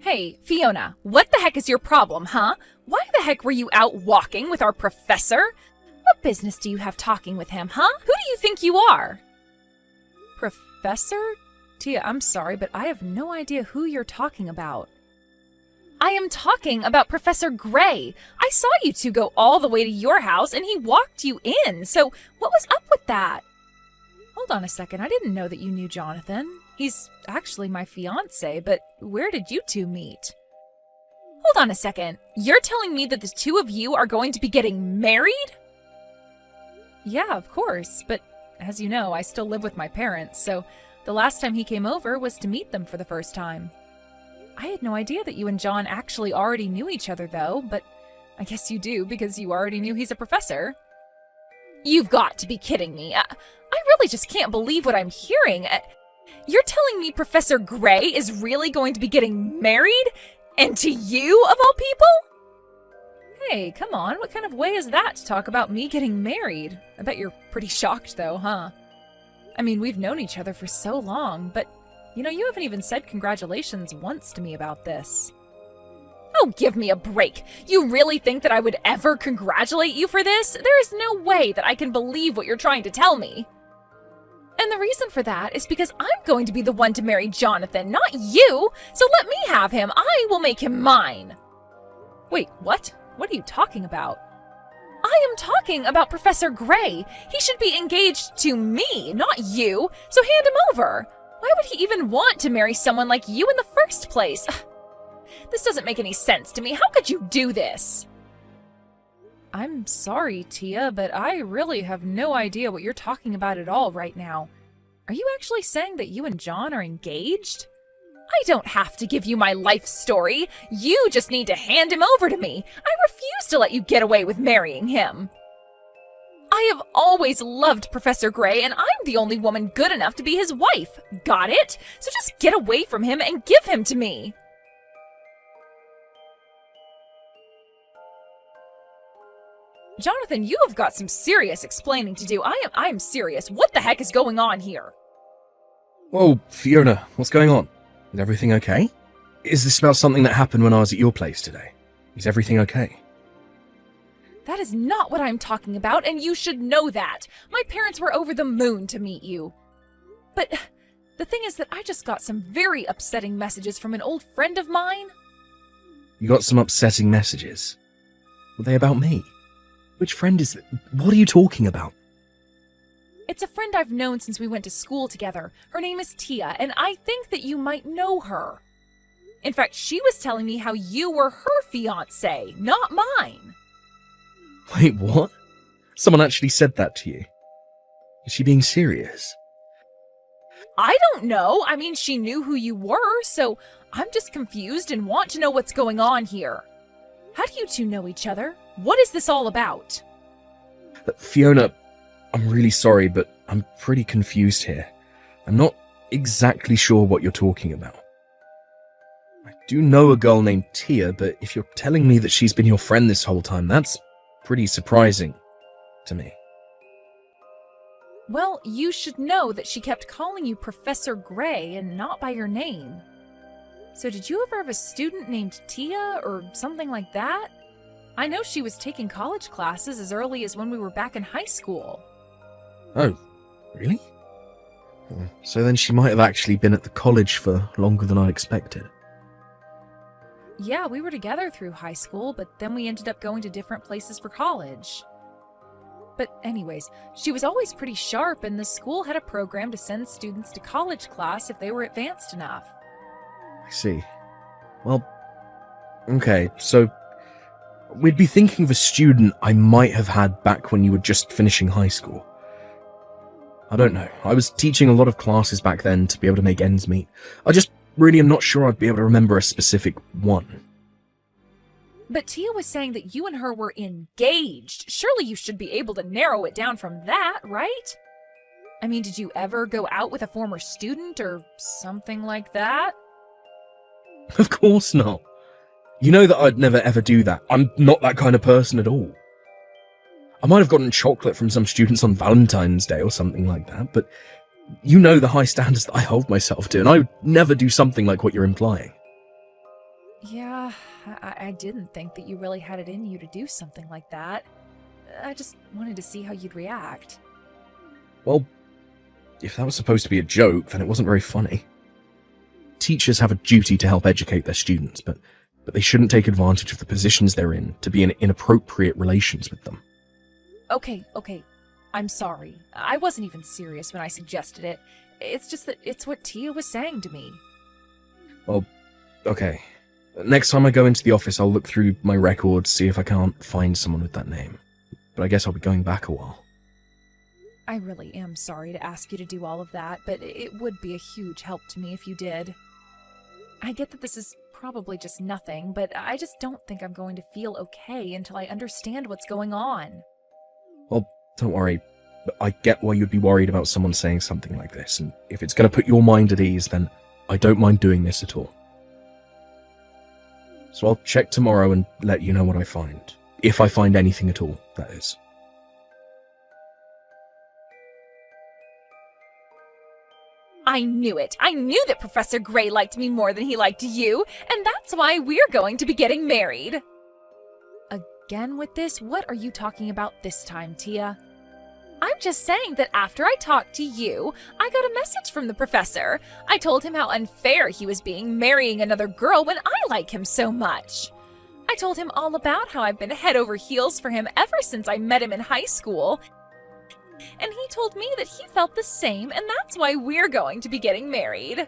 Hey, Fiona, what the heck is your problem, huh? Why the heck were you out walking with our professor? What business do you have talking with him, huh? Who do you think you are? Professor? Tia, I'm sorry, but I have no idea who you're talking about. I am talking about Professor Gray. I saw you two go all the way to your house and he walked you in, so what was up with that? Hold on a second, I didn't know that you knew Jonathan. He's actually my fiancé, but where did you two meet? Hold on a second, you're telling me that the two of you are going to be getting married? Yeah, of course, but as you know, I still live with my parents, so the last time he came over was to meet them for the first time. I had no idea that you and John actually already knew each other, though, but I guess you do because you already knew he's a professor. You've got to be kidding me. I really just can't believe what I'm hearing. You're telling me Professor Gray is really going to be getting married? And to you, of all people? Hey, come on, what kind of way is that to talk about me getting married? I bet you're pretty shocked, though, huh? I mean, we've known each other for so long, but, you know, you haven't even said congratulations once to me about this. Oh, give me a break. You really think that I would ever congratulate you for this? There is no way that I can believe what you're trying to tell me. And the reason for that is because I'm going to be the one to marry Jonathan, not you. So let me have him. I will make him mine. Wait, what? What are you talking about? I am talking about Professor Gray. He should be engaged to me, not you. So hand him over. Why would he even want to marry someone like you in the first place? This doesn't make any sense to me. How could you do this? I'm sorry, Tia, but I really have no idea what you're talking about at all right now. Are you actually saying that you and John are engaged? I don't have to give you my life story. You just need to hand him over to me. I refuse to let you get away with marrying him. I have always loved Professor Gray, and I'm the only woman good enough to be his wife. Got it? So just get away from him and give him to me. Jonathan, you have got some serious explaining to do. I am serious. What the heck is going on here? Whoa, Fiona, what's going on? Is everything okay? Is this about something that happened when I was at your place today? Is everything okay? That is not what I'm talking about, and you should know that. My parents were over the moon to meet you. But the thing is that I just got some very upsetting messages from an old friend of mine. You got some upsetting messages? Were they about me? Which friend is it? What are you talking about? It's a friend I've known since we went to school together. Her name is Tia, and I think that you might know her. In fact, she was telling me how you were her fiancé, not mine. Wait, what? Someone actually said that to you? Is she being serious? I don't know. I mean, she knew who you were, so I'm just confused and want to know what's going on here. How do you two know each other? What is this all about? Fiona, I'm really sorry, but I'm pretty confused here. I'm not exactly sure what you're talking about. I do know a girl named Tia, but if you're telling me that she's been your friend this whole time, that's pretty surprising to me. Well, you should know that she kept calling you Professor Gray and not by your name. So did you ever have a student named Tia or something like that? I know she was taking college classes as early as when we were back in high school. Oh, really? So then she might have actually been at the college for longer than I expected. Yeah, we were together through high school, but then we ended up going to different places for college. But anyways, she was always pretty sharp, and the school had a program to send students to college class if they were advanced enough. I see. Well, okay, so we'd be thinking of a student I might have had back when you were just finishing high school. I don't know. I was teaching a lot of classes back then to be able to make ends meet. I just really am not sure I'd be able to remember a specific one. But Tia was saying that you and her were engaged. Surely you should be able to narrow it down from that, right? I mean, did you ever go out with a former student or something like that? Of course not. You know that I'd never ever do that. I'm not that kind of person at all. I might have gotten chocolate from some students on Valentine's Day or something like that, but you know the high standards that I hold myself to, and I would never do something like what you're implying. Yeah, I didn't think that you really had it in you to do something like that. I just wanted to see how you'd react. Well, if that was supposed to be a joke, then it wasn't very funny. Teachers have a duty to help educate their students, but they shouldn't take advantage of the positions they're in to be in inappropriate relations with them. Okay. I'm sorry. I wasn't even serious when I suggested it. It's just that it's what Tia was saying to me. Well, okay. Next time I go into the office, I'll look through my records, see if I can't find someone with that name. But I guess I'll be going back a while. I really am sorry to ask you to do all of that, but it would be a huge help to me if you did. I get that this is probably just nothing, but I just don't think I'm going to feel okay until I understand what's going on. Well, don't worry. I get why you'd be worried about someone saying something like this, and if it's going to put your mind at ease, then I don't mind doing this at all. So I'll check tomorrow and let you know what I find. If I find anything at all, that is. I knew it. I knew that Professor Gray liked me more than he liked you, and that's why we're going to be getting married. Again with this? What are you talking about this time, Tia? I'm just saying that after I talked to you, I got a message from the professor. I told him how unfair he was being marrying another girl when I like him so much. I told him all about how I've been head over heels for him ever since I met him in high school. And he told me that he felt the same, and that's why we're going to be getting married.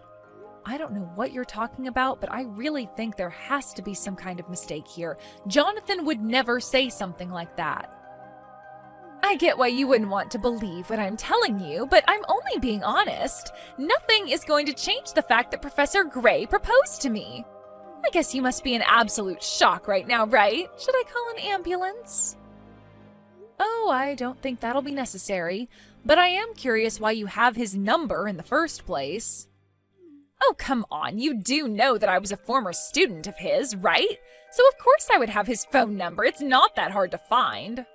I don't know what you're talking about, but I really think there has to be some kind of mistake here. Jonathan would never say something like that. I get why you wouldn't want to believe what I'm telling you, but I'm only being honest. Nothing is going to change the fact that Professor Gray proposed to me. I guess you must be in absolute shock right now, right? Should I call an ambulance? Oh, I don't think that'll be necessary, but I am curious why you have his number in the first place. Oh, come on, you do know that I was a former student of his, right? So of course I would have his phone number. It's not that hard to find.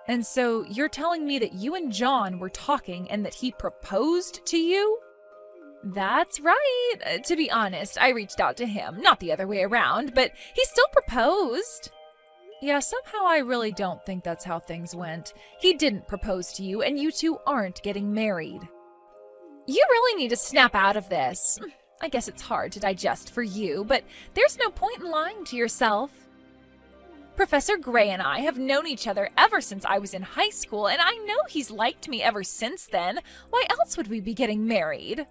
And so you're telling me that you and John were talking and that he proposed to you? That's right. To be honest, I reached out to him, not the other way around, but he still proposed. Yeah, somehow I really don't think that's how things went. He didn't propose to you, and you two aren't getting married. You really need to snap out of this. I guess it's hard to digest for you, but there's no point in lying to yourself. Professor Gray and I have known each other ever since I was in high school, and I know he's liked me ever since then. Why else would we be getting married?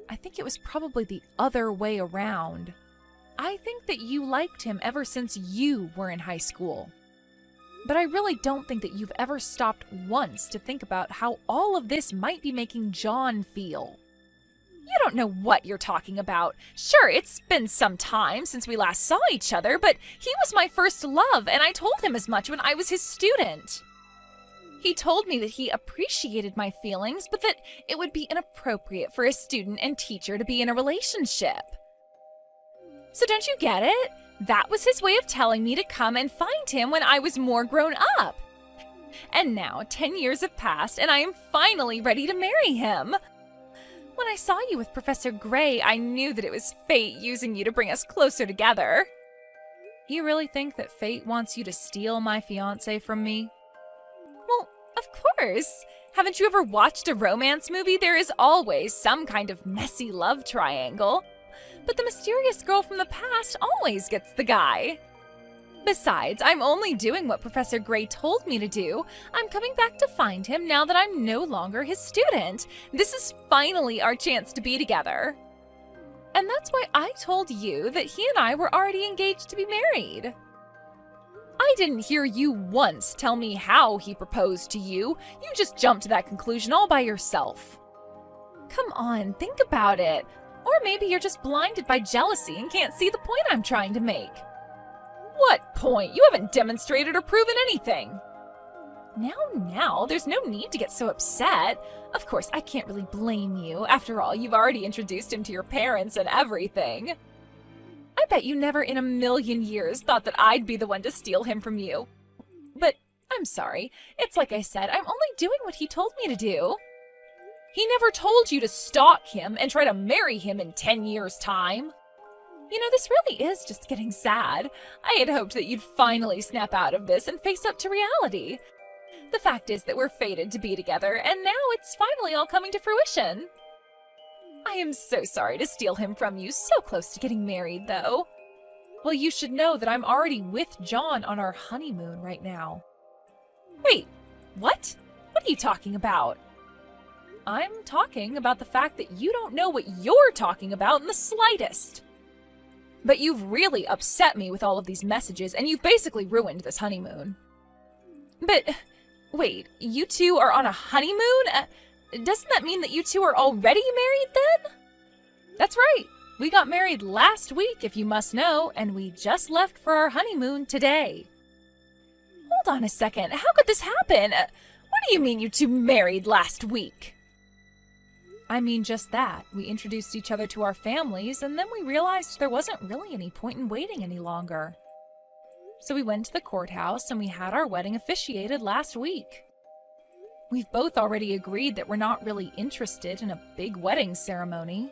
I think it was probably the other way around. I think that you liked him ever since you were in high school. But I really don't think that you've ever stopped once to think about how all of this might be making John feel. You don't know what you're talking about. Sure, it's been some time since we last saw each other, but he was my first love, and I told him as much when I was his student. He told me that he appreciated my feelings, but that it would be inappropriate for a student and teacher to be in a relationship. So don't you get it? That was his way of telling me to come and find him when I was more grown up. And now 10 years have passed, and I am finally ready to marry him. When I saw you with Professor Gray, I knew that it was fate using you to bring us closer together. You really think that fate wants you to steal my fiancé from me? Well, of course. Haven't you ever watched a romance movie? There is always some kind of messy love triangle. But the mysterious girl from the past always gets the guy. Besides, I'm only doing what Professor Gray told me to do. I'm coming back to find him now that I'm no longer his student. This is finally our chance to be together. And that's why I told you that he and I were already engaged to be married. I didn't hear you once tell me how he proposed to you. You just jumped to that conclusion all by yourself. Come on, think about it. Or maybe you're just blinded by jealousy and can't see the point I'm trying to make. What point? You haven't demonstrated or proven anything. Now, there's no need to get so upset. Of course, I can't really blame you. After all, you've already introduced him to your parents and everything. I bet you never in a million years thought that I'd be the one to steal him from you. But I'm sorry. It's like I said, I'm only doing what he told me to do. He never told you to stalk him and try to marry him in 10 years' time. This really is just getting sad. I had hoped that you'd finally snap out of this and face up to reality. The fact is that we're fated to be together, and now it's finally all coming to fruition. I am so sorry to steal him from you so close to getting married, though. Well, you should know that I'm already with John on our honeymoon right now. Wait, what? What are you talking about? I'm talking about the fact that you don't know what you're talking about in the slightest. But you've really upset me with all of these messages, and you've basically ruined this honeymoon. But, wait, you two are on a honeymoon? Doesn't that mean that you two are already married then? That's right. We got married last week, if you must know, and we just left for our honeymoon today. Hold on a second. How could this happen? What do you mean you two married last week? I mean just that. We introduced each other to our families, and then we realized there wasn't really any point in waiting any longer. So we went to the courthouse, and we had our wedding officiated last week. We've both already agreed that we're not really interested in a big wedding ceremony.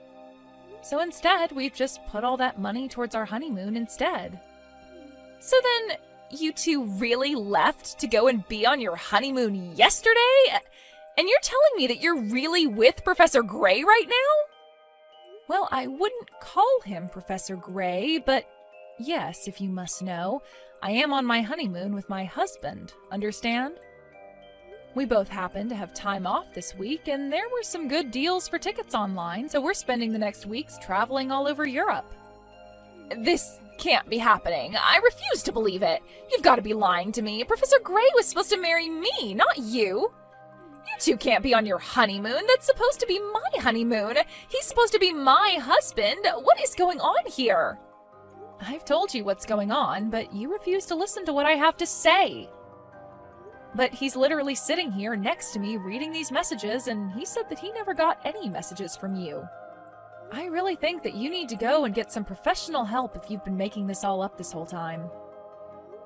So instead, we've just put all that money towards our honeymoon instead. So then, you two really left to go and be on your honeymoon yesterday? And you're telling me that you're really with Professor Gray right now? Well, I wouldn't call him Professor Gray, but yes, if you must know, I am on my honeymoon with my husband, understand? We both happen to have time off this week, and there were some good deals for tickets online, so we're spending the next weeks traveling all over Europe. This can't be happening. I refuse to believe it. You've got to be lying to me. Professor Gray was supposed to marry me, not you. You two can't be on your honeymoon. That's supposed to be my honeymoon. He's supposed to be my husband. What is going on here? I've told you what's going on, but you refuse to listen to what I have to say. But he's literally sitting here next to me reading these messages, and he said that he never got any messages from you. I really think that you need to go and get some professional help if you've been making this all up this whole time.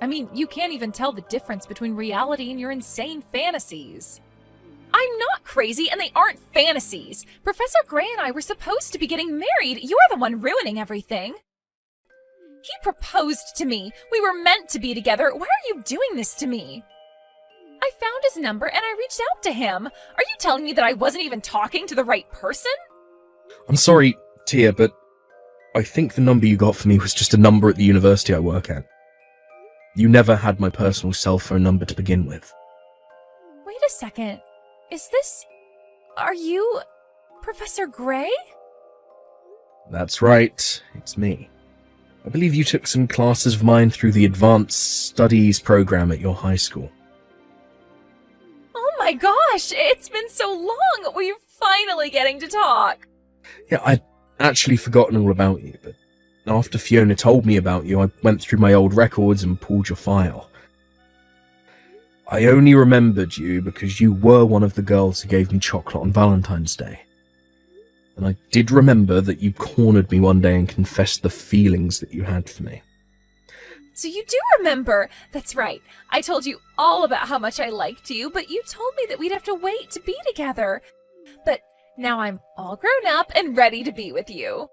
I mean, you can't even tell the difference between reality and your insane fantasies. I'm not crazy, and they aren't fantasies. Professor Gray and I were supposed to be getting married. You're the one ruining everything. He proposed to me. We were meant to be together. Why are you doing this to me? I found his number and I reached out to him. Are you telling me that I wasn't even talking to the right person? I'm sorry, Tia, but I think the number you got for me was just a number at the university I work at. You never had my personal cell phone number to begin with. Wait a second. Are you Professor Gray? That's right, it's me. I believe you took some classes of mine through the Advanced Studies program at your high school. Oh my gosh, it's been so long! We're finally getting to talk! Yeah, I'd actually forgotten all about you, but after Fiona told me about you, I went through my old records and pulled your file. I only remembered you because you were one of the girls who gave me chocolate on Valentine's Day. And I did remember that you cornered me one day and confessed the feelings that you had for me. So you do remember! That's right. I told you all about how much I liked you, but you told me that we'd have to wait to be together. But now I'm all grown up and ready to be with you.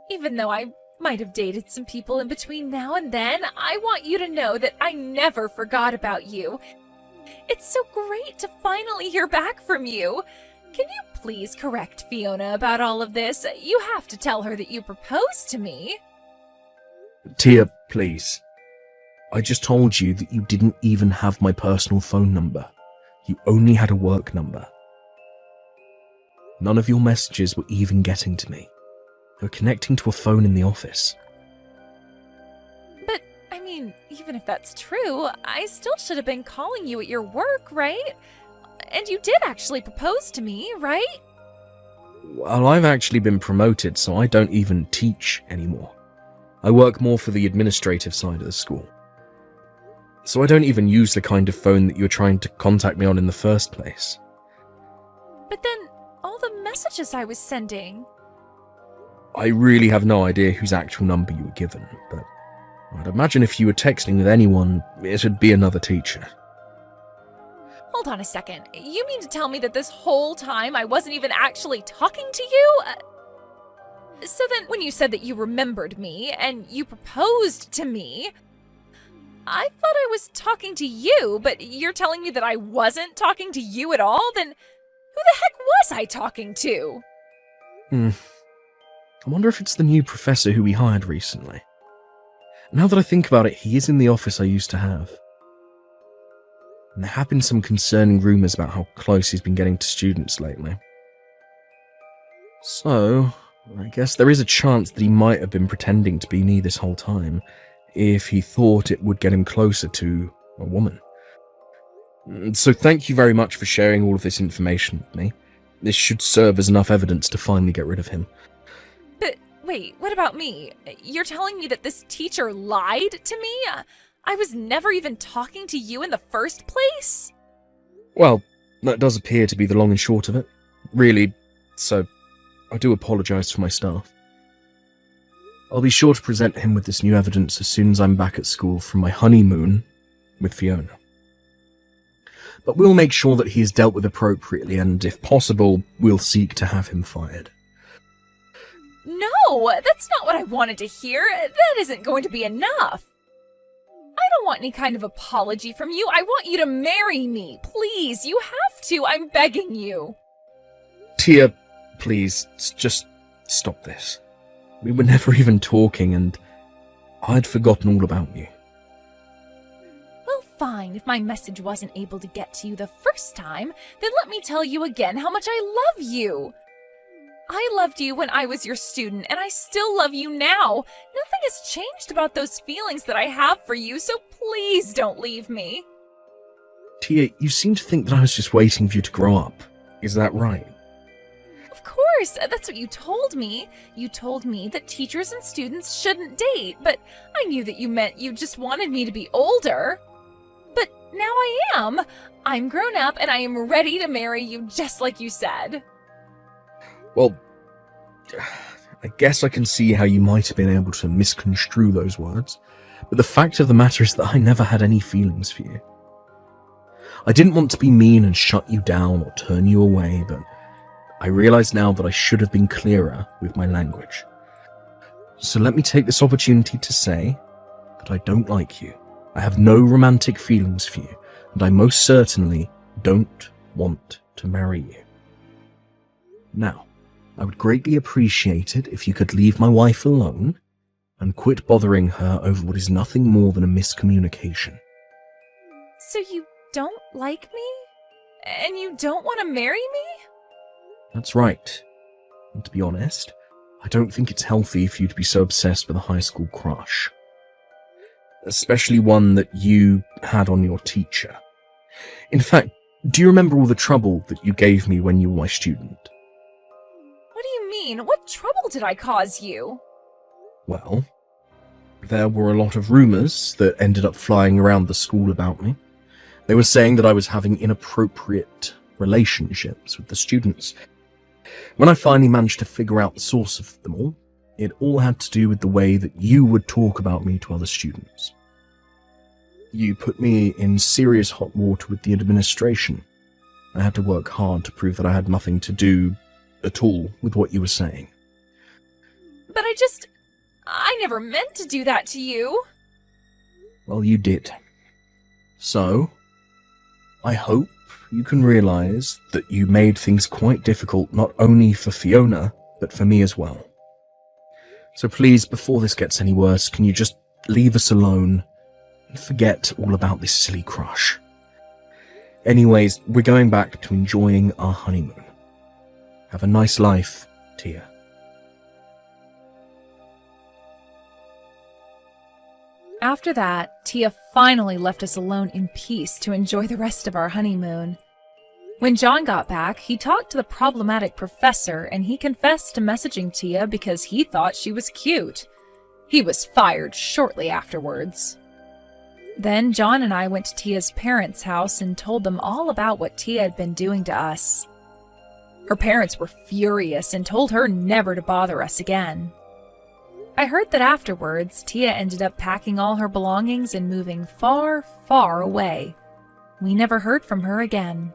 Even though I might have dated some people in between now and then, I want you to know that I never forgot about you. It's so great to finally hear back from you. Can you please correct Fiona about all of this? You have to tell her that you proposed to me. Tia, please. I just told you that you didn't even have my personal phone number. You only had a work number. None of your messages were even getting to me. They were connecting to a phone in the office. But, I mean, even if that's true, I still should have been calling you at your work, right? And you did actually propose to me, right? Well, I've actually been promoted, so I don't even teach anymore. I work more for the administrative side of the school. So I don't even use the kind of phone that you were trying to contact me on in the first place. But then, all the messages I was sending... I really have no idea whose actual number you were given, but I'd imagine if you were texting with anyone, it would be another teacher. Hold on a second. You mean to tell me that this whole time I wasn't even actually talking to you? So then when you said that you remembered me and you proposed to me, I thought I was talking to you, but you're telling me that I wasn't talking to you at all? Then who the heck was I talking to? I wonder if it's the new professor who we hired recently. Now that I think about it, he is in the office I used to have. And there have been some concerning rumours about how close he's been getting to students lately. So, I guess there is a chance that he might have been pretending to be me this whole time, if he thought it would get him closer to a woman. So thank you very much for sharing all of this information with me. This should serve as enough evidence to finally get rid of him. But wait, what about me? You're telling me that this teacher lied to me? I was never even talking to you in the first place? Well, that does appear to be the long and short of it. Really, so I do apologise for my staff. I'll be sure to present him with this new evidence as soon as I'm back at school from my honeymoon with Fiona. But we'll make sure that he is dealt with appropriately, and if possible, we'll seek to have him fired. No, that's not what I wanted to hear. That isn't going to be enough. I don't want any kind of apology from you. I want you to marry me. Please, you have to. I'm begging you. Tia, please, just stop this. We were never even talking, and I'd forgotten all about you. Well, fine. If my message wasn't able to get to you the first time, then let me tell you again how much I love you. I loved you when I was your student, and I still love you now. Nothing has changed about those feelings that I have for you, so please don't leave me. Tia, you seem to think that I was just waiting for you to grow up. Is that right? Of course, that's what you told me. You told me that teachers and students shouldn't date, but I knew that you meant you just wanted me to be older. But now I am. I'm grown up, and I am ready to marry you just like you said. Well, I guess I can see how you might have been able to misconstrue those words, but the fact of the matter is that I never had any feelings for you. I didn't want to be mean and shut you down or turn you away, but I realise now that I should have been clearer with my language. So let me take this opportunity to say that I don't like you. I have no romantic feelings for you, and I most certainly don't want to marry you. Now, I would greatly appreciate it if you could leave my wife alone and quit bothering her over what is nothing more than a miscommunication. So you don't like me? And you don't want to marry me? That's right. And to be honest, I don't think it's healthy for you to be so obsessed with a high school crush. Especially one that you had on your teacher. In fact, do you remember all the trouble that you gave me when you were my student? What do you mean? What trouble did I cause you? Well, there were a lot of rumours that ended up flying around the school about me. They were saying that I was having inappropriate relationships with the students. When I finally managed to figure out the source of them all, it all had to do with the way that you would talk about me to other students. You put me in serious hot water with the administration. I had to work hard to prove that I had nothing to do at all with what you were saying. But I never meant to do that to you. Well, you did. So, I hope you can realise that you made things quite difficult not only for Fiona, but for me as well. So please, before this gets any worse, can you just leave us alone and forget all about this silly crush? Anyways, we're going back to enjoying our honeymoon. Have a nice life, Tia. After that, Tia finally left us alone in peace to enjoy the rest of our honeymoon. When John got back, he talked to the problematic professor and he confessed to messaging Tia because he thought she was cute. He was fired shortly afterwards. Then John and I went to Tia's parents' house and told them all about what Tia had been doing to us. Her parents were furious and told her never to bother us again. I heard that afterwards, Tia ended up packing all her belongings and moving far, far away. We never heard from her again.